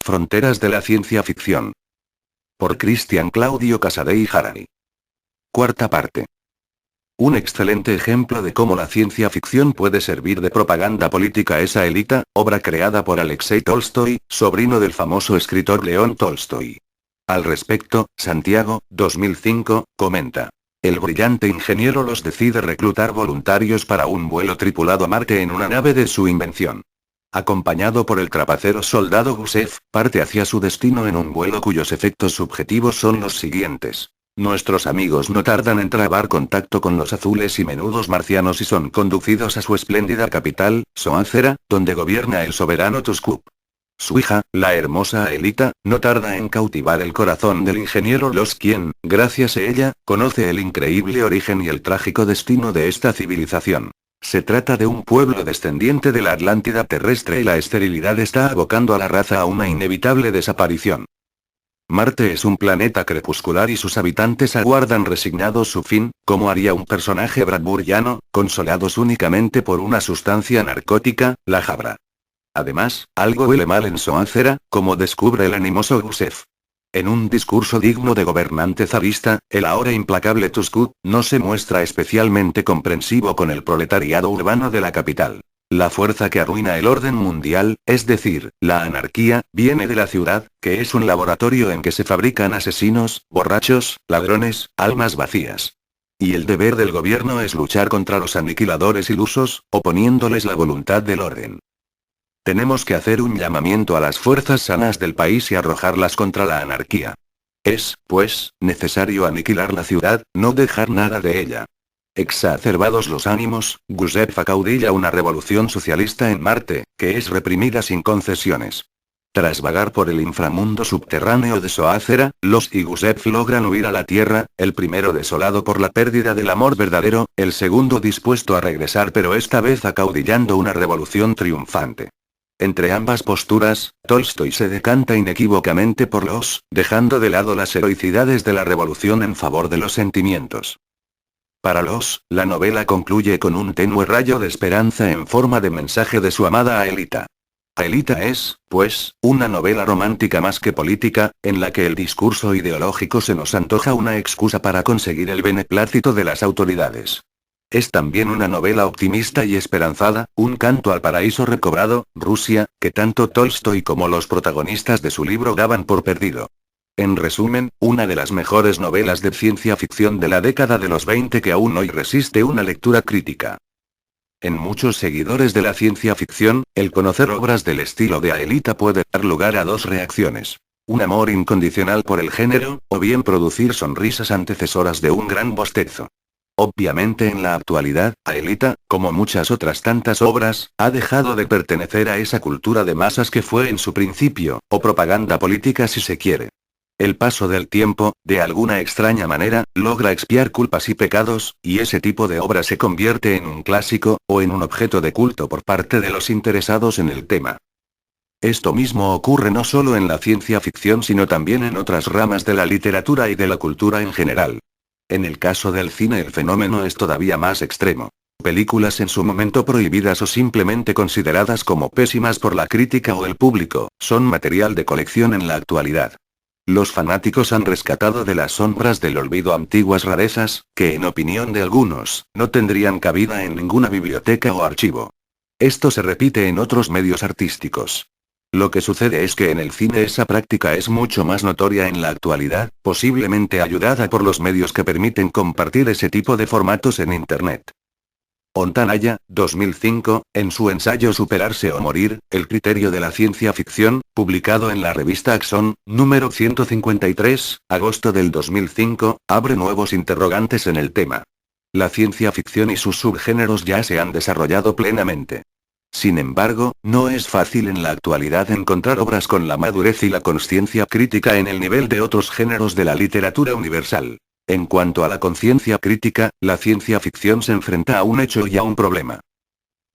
Fronteras de la ciencia ficción. Por Cristian Claudio Casadei Jarani. Cuarta parte. Un excelente ejemplo de cómo la ciencia ficción puede servir de propaganda política es Aelita, obra creada por Alexei Tolstoy, sobrino del famoso escritor León Tolstoy. Al respecto, Santiago, 2005, comenta. El brillante ingeniero los decide reclutar voluntarios para un vuelo tripulado a Marte en una nave de su invención. Acompañado por el trapacero soldado Gusev, parte hacia su destino en un vuelo cuyos efectos subjetivos son los siguientes. Nuestros amigos no tardan en trabar contacto con los azules y menudos marcianos y son conducidos a su espléndida capital, Soácera, donde gobierna el soberano Tuskub. Su hija, la hermosa Aelita, no tarda en cautivar el corazón del ingeniero Los quien, gracias a ella, conoce el increíble origen y el trágico destino de esta civilización. Se trata de un pueblo descendiente de la Atlántida terrestre y la esterilidad está abocando a la raza a una inevitable desaparición. Marte es un planeta crepuscular y sus habitantes aguardan resignados su fin, como haría un personaje bradburiano, consolados únicamente por una sustancia narcótica, la jabra. Además, algo huele mal en Soácera, como descubre el animoso Gusev. En un discurso digno de gobernante zarista, el ahora implacable Tuskub no se muestra especialmente comprensivo con el proletariado urbano de la capital. La fuerza que arruina el orden mundial, es decir, la anarquía, viene de la ciudad, que es un laboratorio en que se fabrican asesinos, borrachos, ladrones, almas vacías. Y el deber del gobierno es luchar contra los aniquiladores ilusos, oponiéndoles la voluntad del orden. Tenemos que hacer un llamamiento a las fuerzas sanas del país y arrojarlas contra la anarquía. Es, pues, necesario aniquilar la ciudad, no dejar nada de ella. Exacerbados los ánimos, Gusev acaudilla una revolución socialista en Marte, que es reprimida sin concesiones. Tras vagar por el inframundo subterráneo de Soácera, los y Gusev logran huir a la Tierra, el primero desolado por la pérdida del amor verdadero, el segundo dispuesto a regresar pero esta vez acaudillando una revolución triunfante. Entre ambas posturas, Tolstoy se decanta inequívocamente por los, dejando de lado las heroicidades de la revolución en favor de los sentimientos. Para los, la novela concluye con un tenue rayo de esperanza en forma de mensaje de su amada Aelita. Aelita es, pues, una novela romántica más que política, en la que el discurso ideológico se nos antoja una excusa para conseguir el beneplácito de las autoridades. Es también una novela optimista y esperanzada, un canto al paraíso recobrado, Rusia, que tanto Tolstoy como los protagonistas de su libro daban por perdido. En resumen, una de las mejores novelas de ciencia ficción de la década de los 20 que aún hoy resiste una lectura crítica. En muchos seguidores de la ciencia ficción, el conocer obras del estilo de Aelita puede dar lugar a dos reacciones. Un amor incondicional por el género, o bien producir sonrisas antecesoras de un gran bostezo. Obviamente en la actualidad, Aelita, como muchas otras tantas obras, ha dejado de pertenecer a esa cultura de masas que fue en su principio, o propaganda política si se quiere. El paso del tiempo, de alguna extraña manera, logra expiar culpas y pecados, y ese tipo de obra se convierte en un clásico, o en un objeto de culto por parte de los interesados en el tema. Esto mismo ocurre no solo en la ciencia ficción sino también en otras ramas de la literatura y de la cultura en general. En el caso del cine el fenómeno es todavía más extremo. Películas en su momento prohibidas o simplemente consideradas como pésimas por la crítica o el público, son material de colección en la actualidad. Los fanáticos han rescatado de las sombras del olvido antiguas rarezas, que en opinión de algunos, no tendrían cabida en ninguna biblioteca o archivo. Esto se repite en otros medios artísticos. Lo que sucede es que en el cine esa práctica es mucho más notoria en la actualidad, posiblemente ayudada por los medios que permiten compartir ese tipo de formatos en Internet. Ontanaya, 2005, en su ensayo Superarse o Morir, el criterio de la ciencia ficción, publicado en la revista Axon, número 153, agosto del 2005, abre nuevos interrogantes en el tema. La ciencia ficción y sus subgéneros ya se han desarrollado plenamente. Sin embargo, no es fácil en la actualidad encontrar obras con la madurez y la consciencia crítica en el nivel de otros géneros de la literatura universal. En cuanto a la conciencia crítica, la ciencia ficción se enfrenta a un hecho y a un problema.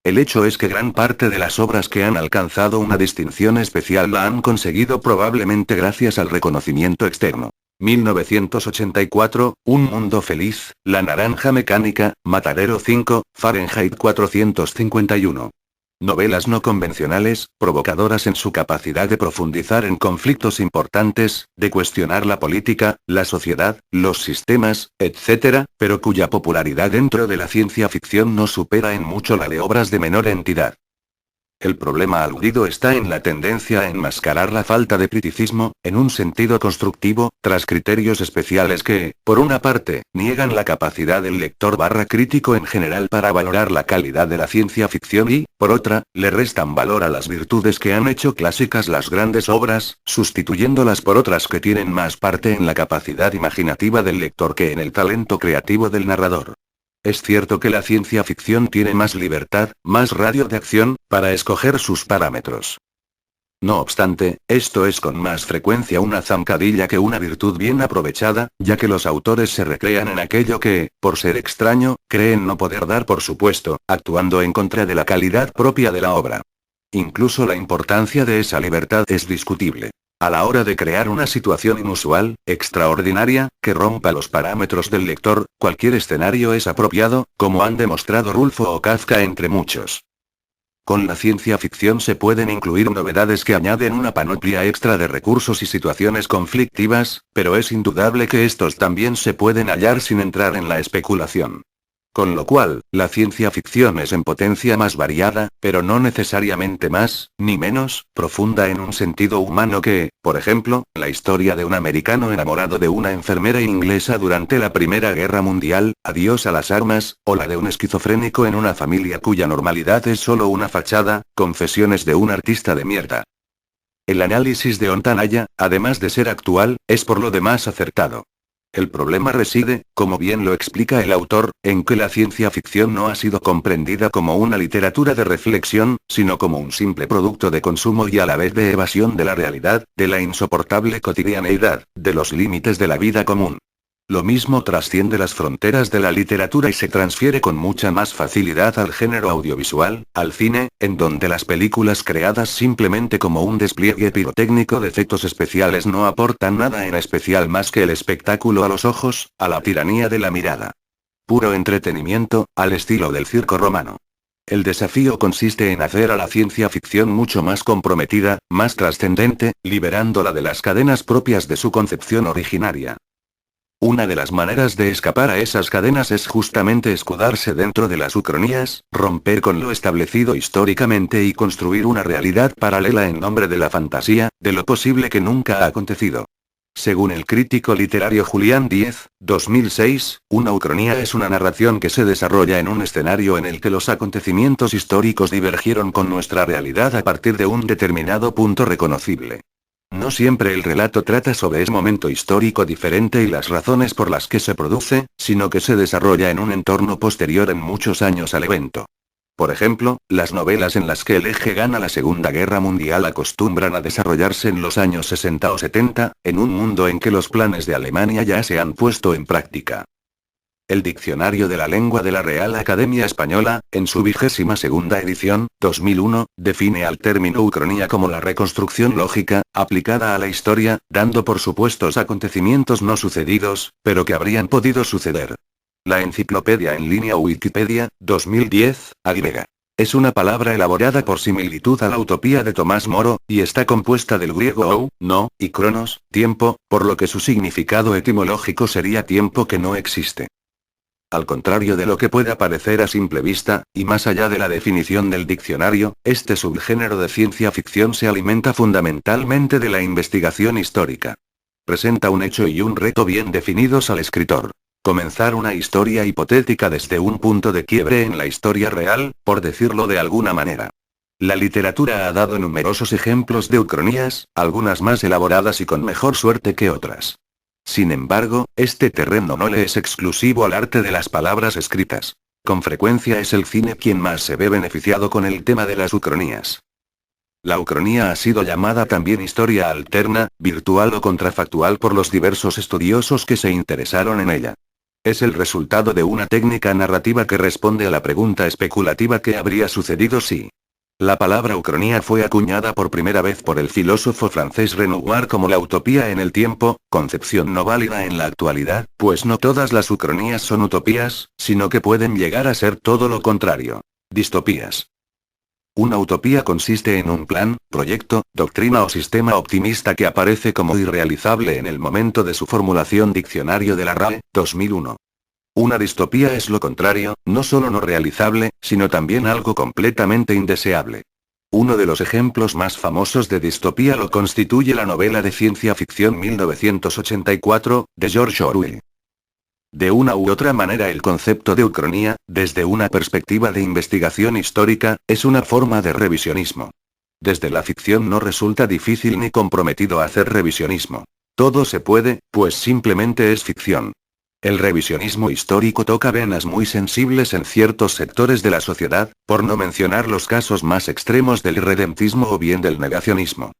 El hecho es que gran parte de las obras que han alcanzado una distinción especial la han conseguido probablemente gracias al reconocimiento externo. 1984, Un mundo feliz, La naranja mecánica, Matadero 5, Fahrenheit 451. Novelas no convencionales, provocadoras en su capacidad de profundizar en conflictos importantes, de cuestionar la política, la sociedad, los sistemas, etc., pero cuya popularidad dentro de la ciencia ficción no supera en mucho la de obras de menor entidad. El problema aludido está en la tendencia a enmascarar la falta de criticismo, en un sentido constructivo, tras criterios especiales que, por una parte, niegan la capacidad del lector barra crítico en general para valorar la calidad de la ciencia ficción y, por otra, le restan valor a las virtudes que han hecho clásicas las grandes obras, sustituyéndolas por otras que tienen más parte en la capacidad imaginativa del lector que en el talento creativo del narrador. Es cierto que la ciencia ficción tiene más libertad, más radio de acción, para escoger sus parámetros. No obstante, esto es con más frecuencia una zancadilla que una virtud bien aprovechada, ya que los autores se recrean en aquello que, por ser extraño, creen no poder dar por supuesto, actuando en contra de la calidad propia de la obra. Incluso la importancia de esa libertad es discutible. A la hora de crear una situación inusual, extraordinaria, que rompa los parámetros del lector, cualquier escenario es apropiado, como han demostrado Rulfo o Kafka entre muchos. Con la ciencia ficción se pueden incluir novedades que añaden una panoplia extra de recursos y situaciones conflictivas, pero es indudable que estos también se pueden hallar sin entrar en la especulación. Con lo cual, la ciencia ficción es en potencia más variada, pero no necesariamente más, ni menos, profunda en un sentido humano que, por ejemplo, la historia de un americano enamorado de una enfermera inglesa durante la Primera Guerra Mundial, Adiós a las armas, o la de un esquizofrénico en una familia cuya normalidad es solo una fachada, Confesiones de un artista de mierda. El análisis de Ontanaya, además de ser actual, es por lo demás acertado. El problema reside, como bien lo explica el autor, en que la ciencia ficción no ha sido comprendida como una literatura de reflexión, sino como un simple producto de consumo y a la vez de evasión de la realidad, de la insoportable cotidianeidad, de los límites de la vida común. Lo mismo trasciende las fronteras de la literatura y se transfiere con mucha más facilidad al género audiovisual, al cine, en donde las películas creadas simplemente como un despliegue pirotécnico de efectos especiales no aportan nada en especial más que el espectáculo a los ojos, a la tiranía de la mirada. Puro entretenimiento, al estilo del circo romano. El desafío consiste en hacer a la ciencia ficción mucho más comprometida, más trascendente, liberándola de las cadenas propias de su concepción originaria. Una de las maneras de escapar a esas cadenas es justamente escudarse dentro de las ucronías, romper con lo establecido históricamente y construir una realidad paralela en nombre de la fantasía, de lo posible que nunca ha acontecido. Según el crítico literario Julián Díez, 2006, una ucronía es una narración que se desarrolla en un escenario en el que los acontecimientos históricos divergieron con nuestra realidad a partir de un determinado punto reconocible. No siempre el relato trata sobre ese momento histórico diferente y las razones por las que se produce, sino que se desarrolla en un entorno posterior en muchos años al evento. Por ejemplo, las novelas en las que el eje gana la Segunda Guerra Mundial acostumbran a desarrollarse en los años 60 o 70, en un mundo en que los planes de Alemania ya se han puesto en práctica. El Diccionario de la Lengua de la Real Academia Española, en su 22ª edición, 2001, define al término ucronía como la reconstrucción lógica, aplicada a la historia, dando por supuestos acontecimientos no sucedidos, pero que habrían podido suceder. La enciclopedia en línea Wikipedia, 2010, AY. Es una palabra elaborada por similitud a la utopía de Tomás Moro, y está compuesta del griego ou, no, y cronos, tiempo, por lo que su significado etimológico sería tiempo que no existe. Al contrario de lo que pueda parecer a simple vista, y más allá de la definición del diccionario, este subgénero de ciencia ficción se alimenta fundamentalmente de la investigación histórica. Presenta un hecho y un reto bien definidos al escritor. Comenzar una historia hipotética desde un punto de quiebre en la historia real, por decirlo de alguna manera. La literatura ha dado numerosos ejemplos de ucronías, algunas más elaboradas y con mejor suerte que otras. Sin embargo, este terreno no le es exclusivo al arte de las palabras escritas. Con frecuencia es el cine quien más se ve beneficiado con el tema de las ucronías. La ucronía ha sido llamada también historia alterna, virtual o contrafactual por los diversos estudiosos que se interesaron en ella. Es el resultado de una técnica narrativa que responde a la pregunta especulativa ¿qué habría sucedido si? La palabra ucronía fue acuñada por primera vez por el filósofo francés Renoir como la utopía en el tiempo, concepción no válida en la actualidad, pues no todas las ucronías son utopías, sino que pueden llegar a ser todo lo contrario. Distopías. Una utopía consiste en un plan, proyecto, doctrina o sistema optimista que aparece como irrealizable en el momento de su formulación. Diccionario de la RAE, 2001. Una distopía es lo contrario, no solo no realizable, sino también algo completamente indeseable. Uno de los ejemplos más famosos de distopía lo constituye la novela de ciencia ficción 1984, de George Orwell. De una u otra manera el concepto de ucronía, desde una perspectiva de investigación histórica, es una forma de revisionismo. Desde la ficción no resulta difícil ni comprometido hacer revisionismo. Todo se puede, pues simplemente es ficción. El revisionismo histórico toca venas muy sensibles en ciertos sectores de la sociedad, por no mencionar los casos más extremos del irredentismo o bien del negacionismo.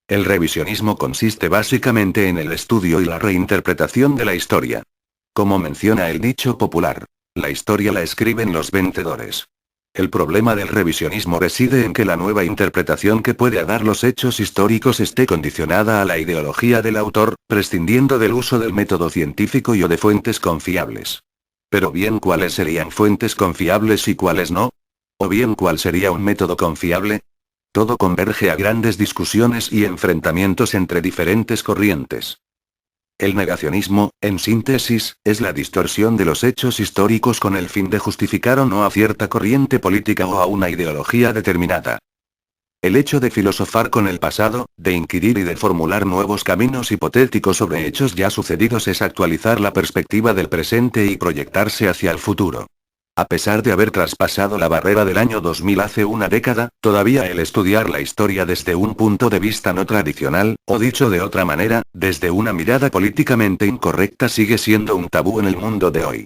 El revisionismo consiste básicamente en el estudio y la reinterpretación de la historia. Como menciona el dicho popular, la historia la escriben los vencedores. El problema del revisionismo reside en que la nueva interpretación que puede dar los hechos históricos esté condicionada a la ideología del autor, prescindiendo del uso del método científico y o de fuentes confiables. Pero bien, ¿cuáles serían fuentes confiables y cuáles no? ¿O bien cuál sería un método confiable? Todo converge a grandes discusiones y enfrentamientos entre diferentes corrientes. El negacionismo, en síntesis, es la distorsión de los hechos históricos con el fin de justificar o no a cierta corriente política o a una ideología determinada. El hecho de filosofar con el pasado, de inquirir y de formular nuevos caminos hipotéticos sobre hechos ya sucedidos es actualizar la perspectiva del presente y proyectarse hacia el futuro. A pesar de haber traspasado la barrera del año 2000 hace una década, todavía el estudiar la historia desde un punto de vista no tradicional, o dicho de otra manera, desde una mirada políticamente incorrecta sigue siendo un tabú en el mundo de hoy.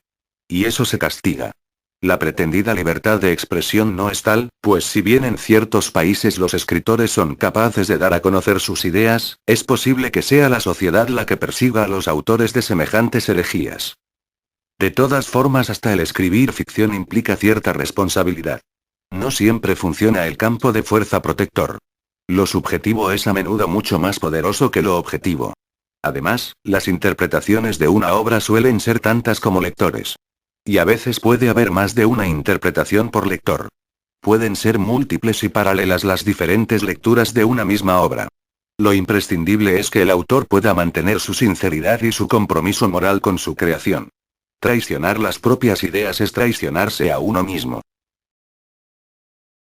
Y eso se castiga. La pretendida libertad de expresión no es tal, pues si bien en ciertos países los escritores son capaces de dar a conocer sus ideas, es posible que sea la sociedad la que persiga a los autores de semejantes herejías. De todas formas, hasta el escribir ficción implica cierta responsabilidad. No siempre funciona el campo de fuerza protector. Lo subjetivo es a menudo mucho más poderoso que lo objetivo. Además, las interpretaciones de una obra suelen ser tantas como lectores. Y a veces puede haber más de una interpretación por lector. Pueden ser múltiples y paralelas las diferentes lecturas de una misma obra. Lo imprescindible es que el autor pueda mantener su sinceridad y su compromiso moral con su creación. Traicionar las propias ideas es traicionarse a uno mismo.